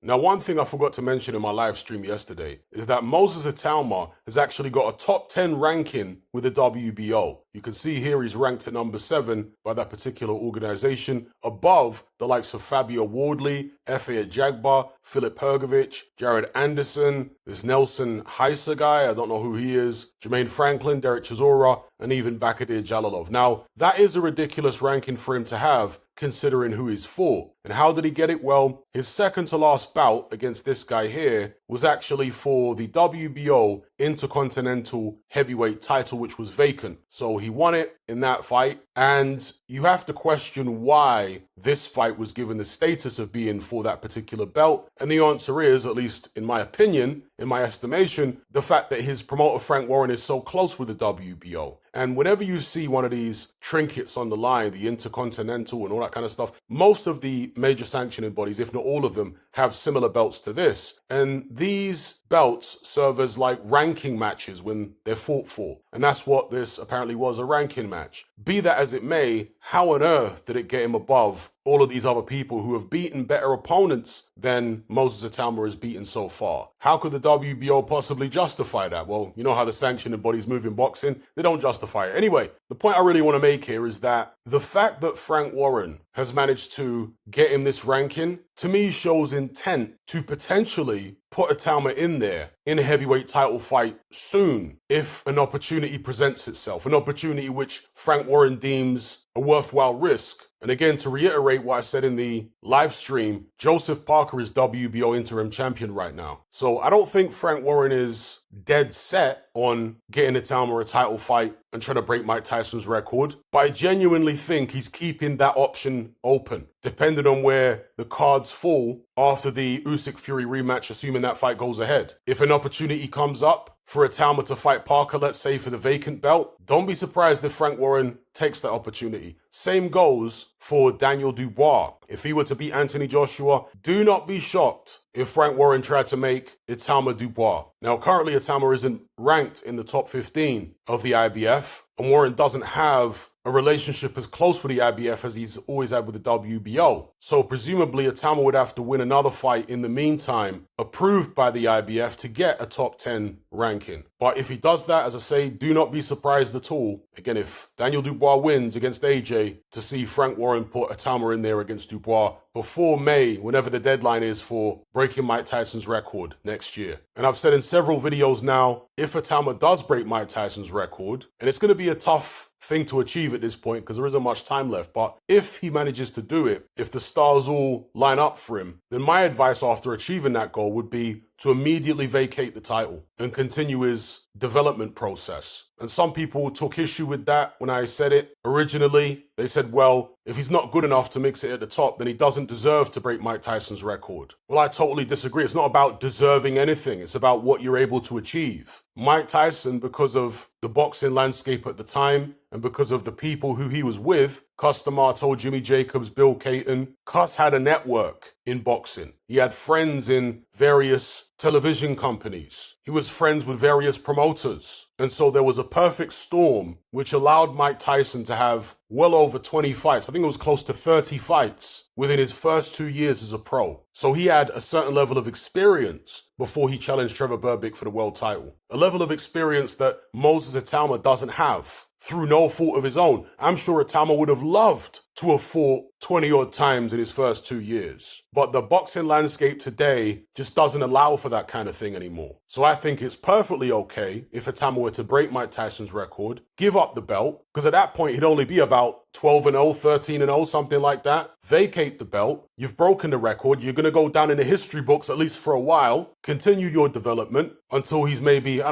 Now, one thing I forgot to mention in my live stream yesterday is that Moses Itauma has actually got a top 10 ranking with the WBO. You can see here he's ranked at number 7 by that particular organization, above the likes of Fabio Wardley, Efe Ajagba, Filip Hrgovic, Jared Anderson, this Nelson Heiser guy, I don't know who he is, Jermaine Franklin, Derek Chisora, and even Bakadir Jalilov. Now, that is a ridiculous ranking for him to have, considering who he's fought. And how did he get it? Well, his second to last bout against this guy here was actually for the WBO Intercontinental Heavyweight title, which was vacant. So he won it in that fight. And you have to question why this fight was given the status of being for that particular belt. And the answer is, at least in my opinion, in my estimation, the fact that his promoter Frank Warren is so close with the WBO. And whenever you see one of these trinkets on the line, the Intercontinental and all that kind of stuff, most of the major sanctioning bodies, if not all of them, have similar belts to this. And these belts serve as like ranking matches when they're fought for. And that's what this apparently was, a ranking match. Be that as it may, how on earth did it get him above all of these other people who have beaten better opponents than Moses Itauma has beaten so far? How could the WBO possibly justify that? Well, you know how the sanctioning bodies move in boxing. They don't justify it. Anyway, the point I really want to make here is that the fact that Frank Warren has managed to get him this ranking, to me shows intent to potentially put Itauma in there in a heavyweight title fight soon if an opportunity presents itself, an opportunity which Frank Warren deems a worthwhile risk. And again, to reiterate what I said in the live stream, Joseph Parker is WBO interim champion right now. So I don't think Frank Warren is dead set on getting Itauma a title fight and trying to break Mike Tyson's record. But I genuinely think he's keeping that option open, depending on where the cards fall after the Usyk Fury rematch, assuming that fight goes ahead. If an opportunity comes up for Itauma to fight Parker, let's say for the vacant belt, don't be surprised if Frank Warren takes that opportunity. Same goes for Daniel Dubois. If he were to beat Anthony Joshua, do not be shocked if Frank Warren tried to make Itauma Dubois. Now, currently Itauma isn't ranked in the top 15 of the IBF, and Warren doesn't have a relationship as close with the IBF as he's always had with the WBO. So presumably Itauma would have to win another fight in the meantime, approved by the IBF, to get a top 10 ranking. But if he does that, as I say, do not be surprised at all. Again, if Daniel Dubois wins against AJ, to see Frank Warren put Itauma in there against Dubois before May, whenever the deadline is for breaking Mike Tyson's record next year. And I've said in several videos now, if Itauma does break Mike Tyson's record, and it's going to be a tough thing to achieve at this point because there isn't much time left, but if he manages to do it, if the stars all line up for him, then my advice after achieving that goal would be to immediately vacate the title and continue his development process. And some people took issue with that when I said it originally. They said, well, if he's not good enough to mix it at the top, then he doesn't deserve to break Mike Tyson's record. Well, I totally disagree. It's not about deserving anything. It's about what you're able to achieve. Mike Tyson, because of the boxing landscape at the time and because of the people who he was with, Cus D'Amato, Jimmy Jacobs, Bill Caton, Cus had a network in boxing. He had friends in various television companies. He was friends with various promoters. And so there was a perfect storm which allowed Mike Tyson to have well over 20 fights. I think it was close to 30 fights within his first 2 years as a pro. So he had a certain level of experience before he challenged Trevor Berbick for the world title. A level of experience that Moses Itauma doesn't have through no fault of his own. I'm sure Itauma would have loved to have fought 20 odd times in his first 2 years. But the boxing landscape today just doesn't allow for that kind of thing anymore. So I think it's perfectly okay if Itauma were to break Mike Tyson's record, give up the belt, because at that point he'd only be about 12-0, 13-0, something like that. Vacate the belt. You've broken the record. You're going to go down in the history books, at least for a while. Continue your development until he's maybe,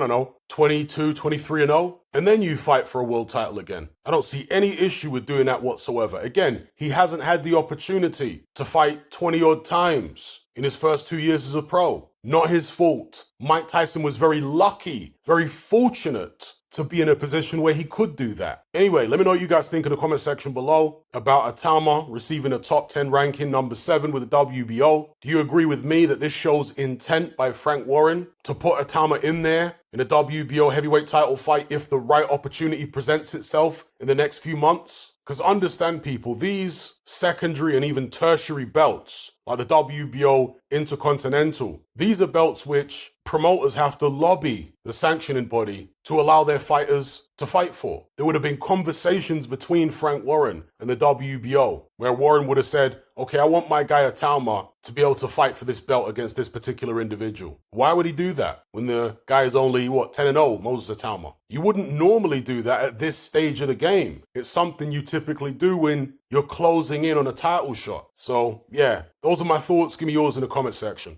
22, 23-0. And then you fight for a world title again. I don't see any issue with doing that whatsoever. Again, he hasn't had the opportunity to fight 20 odd times in his first 2 years as a pro. Not his fault. Mike Tyson was very lucky, very fortunate to be in a position where he could do that. Anyway, let me know what you guys think in the comment section below about Itauma receiving a top 10 ranking, number 7 with the WBO. Do you agree with me that this shows intent by Frank Warren to put Itauma in there in a WBO heavyweight title fight if the right opportunity presents itself in the next few months? Because understand, people, these secondary and even tertiary belts, like the WBO Intercontinental, these are belts which promoters have to lobby the sanctioning body to allow their fighters to fight for. There would have been conversations between Frank Warren and the WBO where Warren would have said, okay, I want my guy Itauma to be able to fight for this belt against this particular individual. Why would he do that when the guy is only, 10-0, Moses Itauma? You wouldn't normally do that at this stage of the game. It's something you typically do when you're closing in on a title shot. So, yeah, those are my thoughts. Give me yours in the comment section.